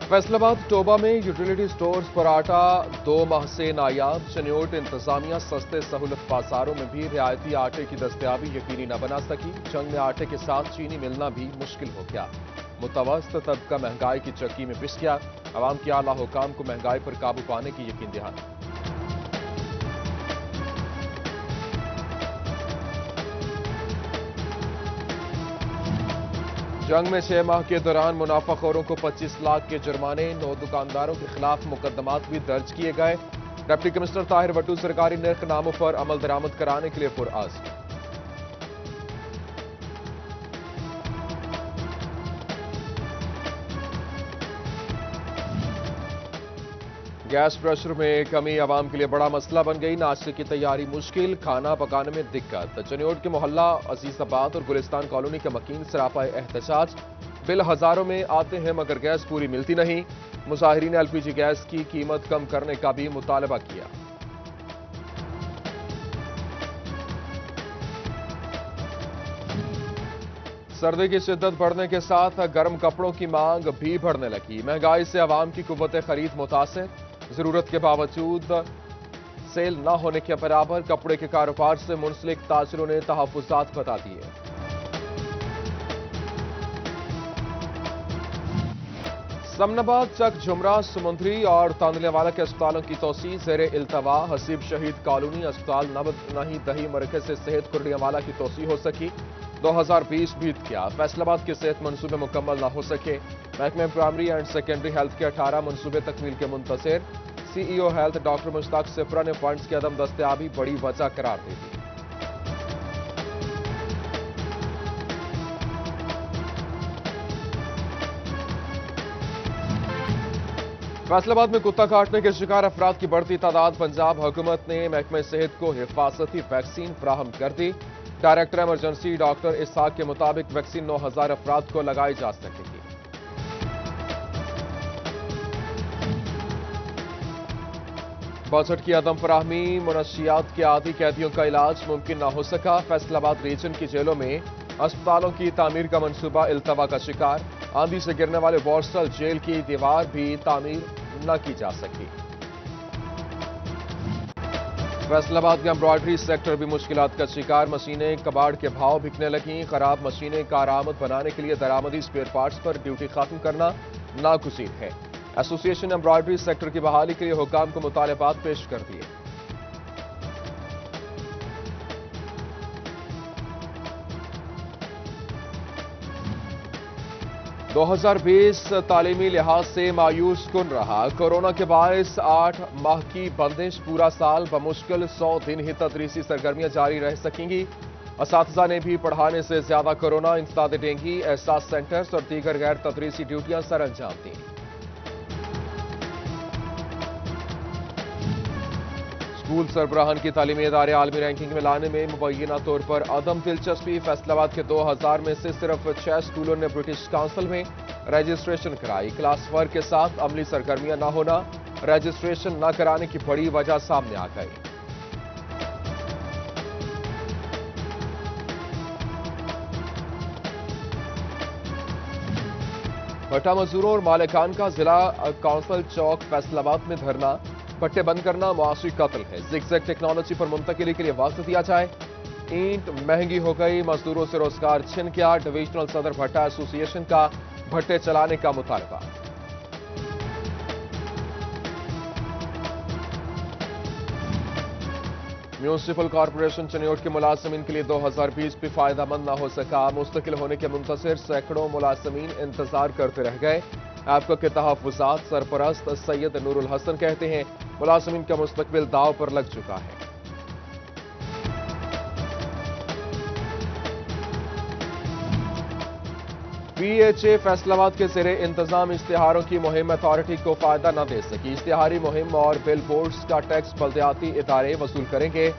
Faisalabad Toba में utility stores पर आटा 2 माह से नायाब। चनियोट इंतजामिया सस्ते सहूलत बाजारों में भी रियायती आटे की दस्तयाबी यकीनी न बना सकी। जंग में आटे के साथ चीनी मिलना भी मुश्किल हो गया। मुतवस्त तबका महंगाई की चक्की में पिस गया। अवाम के आला हुकाम को महंगाई पर काबू पाने की यकीन दहानी। जंग में 6 माह के दौरान मुनाफाखोरों को 25 लाख के जुर्माने। 9 दुकानदारों के खिलाफ मुकदमात भी दर्ज किए गए। डिप्टी कमिश्नर ताहिर भट्टू सरकारी निर्खनामों पर अमल दरामद कराने के लिए पुरआज़्म। गैस प्रेशर में कमी आवाम के लिए बड़ा मसला बन गई। नाश्ते की तैयारी मुश्किल, खाना पकाने में दिक्कत। चनियोट के मोहल्ला अजीजाबाद और गुलिस्तान कॉलोनी के मकीन सरापाए एहतजाज। बिल हजारों में आते हैं मगर गैस पूरी मिलती नहीं। मुजाहिरीन ने एलपीजी गैस की कीमत कम करने का भी मुतालबा किया। सर्दी की शिद्दत बढ़ने के साथ गर्म कपड़ों की मांग भी बढ़ने लगी। महंगाई से आवाम की कुव्वत खरीद मुतासिर। जरूरत के बावजूद सेल न होने के बराबर कपड़े के कारोबार से मुंसलिक ताजिरों ने तहफ्फुज़ात बता दिए। समनाबाद, चक झुमरा, सुमंदरी और तांदलेवाला के अस्पतालों की तोसी ज़ेरे इल्तवा। हसीब शहीद कॉलोनी अस्पताल नहीं दही मरकज से सेहत कुर्डियावाला की तोसी हो सकी। 2020 बीत गया, फैसलाबाद के सेहत मनसूबे मुकम्मल न हो सके। महकमे प्राइमरी एंड सेकेंडरी हेल्थ के 18 मनसूबे तकमील के मुंतज़िर। सीईओ हेल्थ डॉक्टर मुश्ताक सिफरा ने फंड्स की अदम दस्तयाबी बड़ी वजह करार दे दी। फैसलाबाद में कुत्ता काटने के शिकार अफराद की बढ़ती तादाद। पंजाब हुकूमत ने महकमे सेहत को हिफाजती वैक्सीन फराहम कर दी। डायरेक्टर इमरजेंसी डॉक्टर इसहाक के मुताबिक वैक्सीन 9000 अफराद को लगाई जा सकेगी। बजट की अदम फराहमी, मुनशियात के आदि कैदियों का इलाज मुमकिन न हो सका। फैसलाबाद रीजन की जेलों में अस्पतालों की तामीर का मंसूबा इल्तवा का शिकार। आंधी से गिरने वाले वॉर्सल जेल की दीवार भी तामीर न की जा सकी। फैसलाबाद का एम्ब्रॉयडरी सेक्टर भी मुश्किलात का शिकार। मशीनें कबाड़ के भाव बिकने लगीं। खराब मशीनें कारआमद बनाने के लिए दरामदी स्पेयर पार्ट्स पर ड्यूटी खत्म करना नागुज़ीर है। एसोसिएशन एम्ब्रॉयडरी सेक्टर की बहाली के लिए हुकाम को मुतालबात पेश कर दिए। दो 2020 तालीमी लिहाज से मायूस कुन रहा। कोरोना के बायस 8 माह की बंदिश। पूरा साल बमुश्किल 100 दिन ही तदरीसी सरगर्मियां जारी रह सकेंगी। असातिज़ा ने भी पढ़ाने से ज्यादा कोरोना इंसदाद डेंगी, एहसास सेंटर्स और दीगर गैर तदरीसी ड्यूटियां सर अंजाम दी। स्कूल सरबराहान की तालीमी इदारे आलमी रैंकिंग में लाने में मुबैना तौर पर अदम दिलचस्पी। फैसलाबाद के 2000 में से सिर्फ 6 स्कूलों ने ब्रिटिश काउंसिल में रजिस्ट्रेशन कराई। क्लास वर्क के साथ अमली सरगर्मियां न होना, रजिस्ट्रेशन न कराने की बड़ी वजह सामने आ गई। भट्टा मजदूरों और मालिकान का जिला काउंसिल चौक फैसलाबाद में धरना। भट्टे बंद करना मुआशी कत्ल है। ज़िगज़ैग टेक्नोलॉजी पर मुंतकिली के लिए वक्त दिया जाए। ईंट महंगी हो गई, मजदूरों से रोजगार छिन गया। डिविजनल सदर भट्टा एसोसिएशन का भट्टे चलाने का मुतालबा। म्यूनिसिपल कॉरपोरेशन चनियोट के मुलाजमीन के लिए 2020 भी फायदामंद न हो सका। मुस्तकिल होने के मुंतज़िर सैकड़ों मुलाजमीन इंतजार करते रह गए। आपका के तहफ्फुज़ात सरपरस्त सैयद नूरुल हसन कहते हैं मुलाजमीन का मुस्तकबिल दाव पर लग चुका है। पीएचए फैसलाबाद के ज़ेरे इंतजाम इश्तिहारों की मुहिम अथॉरिटी को फायदा न दे सकी। इश्तिहारी मुहिम और बिल बोर्ड्स का टैक्स बल्दियाती इदारे वसूल करेंगे।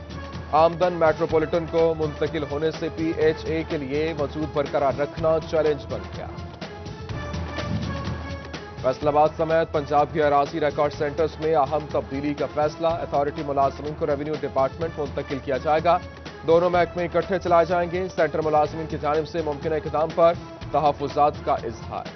आमदन मेट्रोपॉलिटन को मुंतकिल होने से पीएचए के लिए वजूद बरकरार रखना चैलेंज बन गया। फैसलाबाद समेत पंजाब के अराजी रिकॉर्ड सेंटर्स में अहम तब्दीली का फैसला। अथॉरिटी मुलाजमीन को रेवेन्यू डिपार्टमेंट मुंतकिल किया जाएगा। दोनों महकमे इकट्ठे चलाए जाएंगे। सेंटर मुलाजमीन की जानिब से मुमकिन इक़दाम पर तहफ्फुज़ात का इजहार।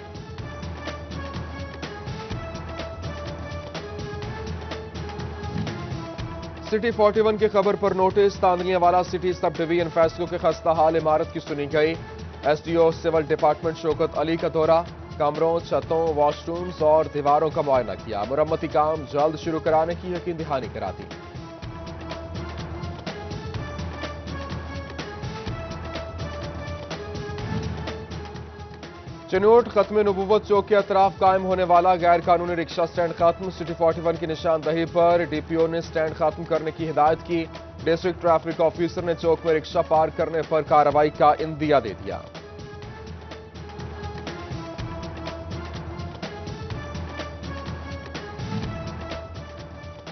सिटी 41 की खबर पर notice. Tandlianwala city sub division फैसलों के खस्ता हाल इमारत की सुनी गई। SDO civil department Shaukat Ali का दौरा, कमरों, छतों, वॉशरूम्स और दीवारों का मुआयना किया। मुरम्मती काम जल्द शुरू कराने की यकीन दहानी करा दी। चिनोट खत्म नबूवत चौक के अतराफ कायम होने वाला गैर कानूनी रिक्शा स्टैंड खत्म। सिटी 41 की निशानदही पर डीपीओ ने स्टैंड खत्म करने की हिदायत की। डिस्ट्रिक्ट ट्रैफिक ऑफिसर ने चौक में रिक्शा पार्क करने पर कार्रवाई का इंदिया दे दिया।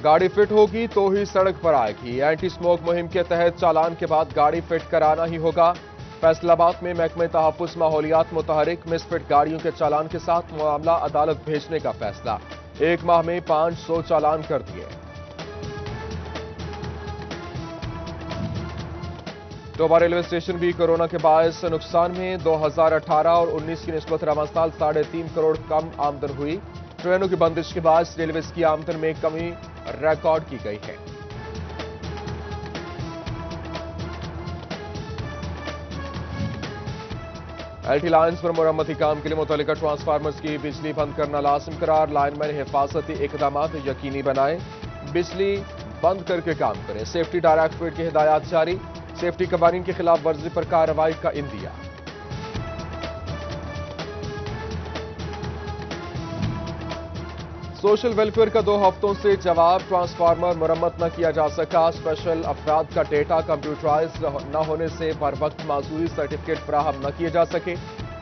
गाड़ी फिट होगी तो ही सड़क पर आएगी। एंटी स्मोक मुहिम के तहत चालान के बाद गाड़ी फिट कराना ही होगा। फैसलाबाद में महकमे तहफ्फुज़ माहौलियात मुतहरिक मिसफिट गाड़ियों के चालान के साथ मामला अदालत भेजने का फैसला। 1 माह में 500 चालान कर दिए। टोबा रेलवे स्टेशन भी कोरोना के बायस नुकसान में। 2018 और 19 की निस्बत रवां साल 3.5 करोड़ कम आमदन हुई। ट्रेनों की बंदिश के बाद रेलवे की आमदन में कमी रिकॉर्ड की गई है। एलटी लाइन्स पर मुरम्मती काम के लिए मुतल्लिका ट्रांसफार्मर्स की बिजली बंद करना लाजिम करार। लाइनमैन हिफाजती इकदामात यकीनी बनाएं, बिजली बंद करके काम करें। सेफ्टी डायरेक्टरेट की हिदायत जारी। सेफ्टी कवानीन की खिलाफ वर्जी पर कार्रवाई का इंदिया। सोशल वेलफेयर का 2 हफ्तों से जवाब। ट्रांसफार्मर मुरम्मत न किया जा सका। स्पेशल अफराद का डेटा कंप्यूटराइज न होने से बर वक्त माजूरी सर्टिफिकेट फराहम न किए जा सके।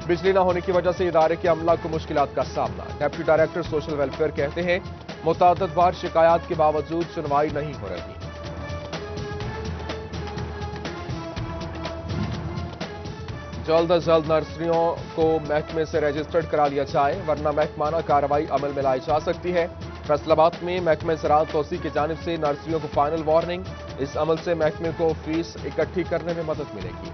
बिजली न होने की वजह से इदारे के अमला को मुश्किलात का सामना। डिप्टी डायरेक्टर सोशल वेलफेयर कहते हैं मुतअद्दिद बार शिकायत के बावजूद सुनवाई नहीं हो रही। जल्द अज जल्द नर्सरियों को महकमे से रजिस्टर्ड करा लिया जाए, वरना महकमाना कार्रवाई अमल में लाई जा सकती है। फैसलाबाद में महकमे ज़राअत तौसी की जानिब से नर्सरियों को फाइनल वार्निंग। इस अमल से महकमे को फीस इकट्ठी करने में मदद मिलेगी।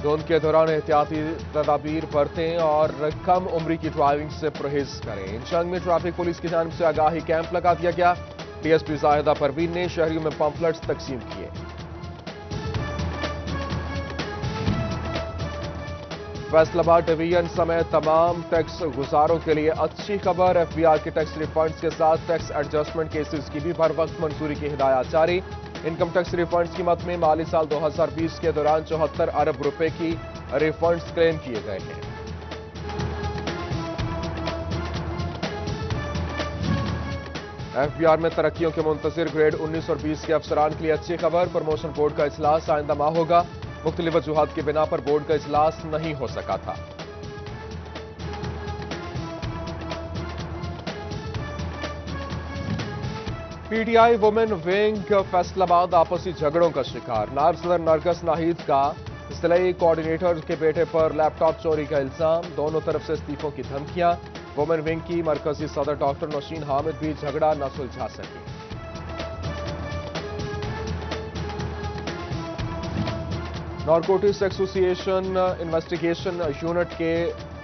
धुंध के दौरान एहतियाती तदाबीर बरतें और कम उम्री की ड्राइविंग से परहेज करें। जंग में ट्रैफिक पुलिस की जानिब से आगाही कैंप लगा दिया गया। डीएसपी जाहिदा परवीन ने शहरियों में पंफलेट्स तकसीम किए। फैसलाबाद डिवीजन समेत तमाम टैक्स गुजारों के लिए अच्छी खबर। एफबीआर के टैक्स रिफंड्स के साथ टैक्स एडजस्टमेंट केसेस की भी बर वक्त मंजूरी की हिदायत जारी। इनकम टैक्स रिफंड्स की मद में माली साल 2020 के दौरान 74 अरब रुपए की रिफंड्स क्लेम किए गए हैं। एफबीआर में तरक्कियों के मुंतजिर ग्रेड 19 और 20 के अफसरान के लिए अच्छी खबर। प्रमोशन बोर्ड का इजलास आइंदा माह होगा। मुख्तलिफ वजूहात की बिना पर बोर्ड का इजलास नहीं हो सका था। पीटीआई वुमेन विंग फैसलाबाद आपसी झगड़ों का शिकार। नायब सदर नरगस नाहिद का जिला कोऑर्डिनेटर के बेटे पर लैपटॉप चोरी का इल्जाम। दोनों तरफ से इस्तीफों की धमकियां। वुमेन विंग की मरकजी सदर डॉक्टर नौशीन हामिद भी झगड़ा न सुलझा सकी। नारकोटिक्स एसोसिएशन इन्वेस्टिगेशन यूनिट के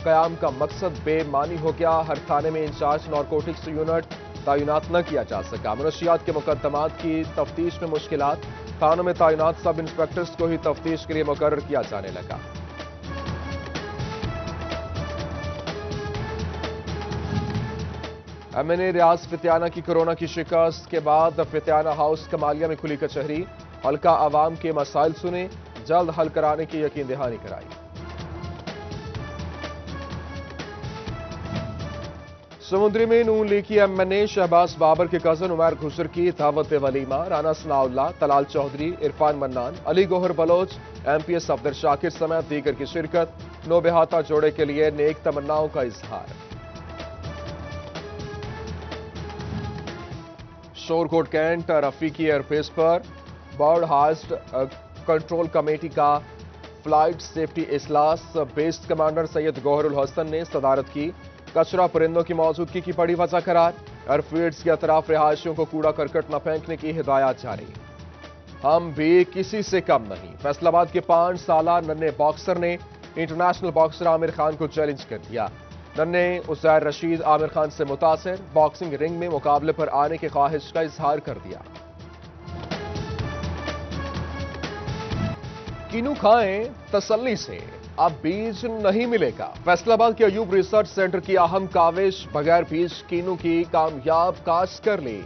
कयाम का मकसद बेमानी हो गया। हर थाने में इंचार्ज नारकोटिक्स यूनिट तैनात न किया जा सका। मनशियात के मुकदमात की तफ्तीश में मुश्किलात। थानों में तैनात सब इंस्पेक्टर्स को ही तफ्तीश के लिए मुकर्रर किया जाने लगा। एमएनए रियाज फितियाना की कोरोना की शिकस्त के बाद फितियाना हाउस कमालिया में खुली कचहरी। हल्का आवाम के मसाइल सुने, जल्द हल कराने की यकीन दहानी कराई। समुद्री में नून लीग की एमएनए शहबाज बाबर के कजन उमर घुसर की दावत वलीमा। राना सनाउल्लाह, तलाल चौधरी, इरफान मन्नान, अली गोहर बलोच, एमपीएस अब्दुल शाकिर समेत दीगर की शिरकत। नौबेहाता जोड़े के लिए नेक तमन्नाओं का इजहार। शोरकोट कैंट रफीकी एयरबेस पर बर्ड हास्ट कंट्रोल कमेटी का फ्लाइट सेफ्टी इजलास। बेस कमांडर सैयद गौहरुल हसन ने सदारत की। कचरा परिंदों की मौजूदगी की बड़ी वजह करार। एयरफील्ड्स के अतराफ रिहायशियों को कूड़ा करकट न फेंकने की हिदायत जारी। हम भी किसी से कम नहीं। फैसलाबाद के 5 साला नन्हे बॉक्सर ने इंटरनेशनल बॉक्सर आमिर खान को चैलेंज कर दिया। नन्हे उज़ैर रशीद आमिर खान से मुतासिर, बॉक्सिंग रिंग में मुकाबले पर आने की ख्वाहिश का इजहार कर दिया। कीनू खाएं तसल्ली से, अब बीज नहीं मिलेगा। फैसलाबाद के अयूब रिसर्च सेंटर की अहम काविश बगैर बीज कीनू की कामयाब काश्त कर ली।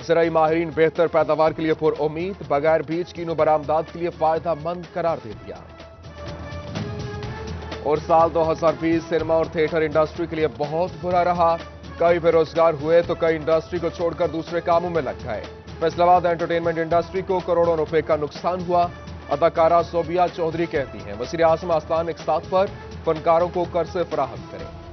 ज़राई माहिरीन बेहतर पैदावार के लिए पुरउम्मीद, बगैर बीज कीनू बरामदात के लिए फायदा मंद करार दे दिया। और साल 2020 सिनेमा और थिएटर इंडस्ट्री के लिए बहुत बुरा रहा। कई बेरोजगार हुए तो कई इंडस्ट्री को छोड़कर दूसरे कामों में लग गए। फैसलाबाद एंटरटेनमेंट इंडस्ट्री को करोड़ों रुपए का नुकसान हुआ। अदाकारा सोबिया चौधरी कहती हैं, वज़ीर आज़म आस्थान इक़्तिसाद पर फनकारों को कर्ज़ फराहम करें।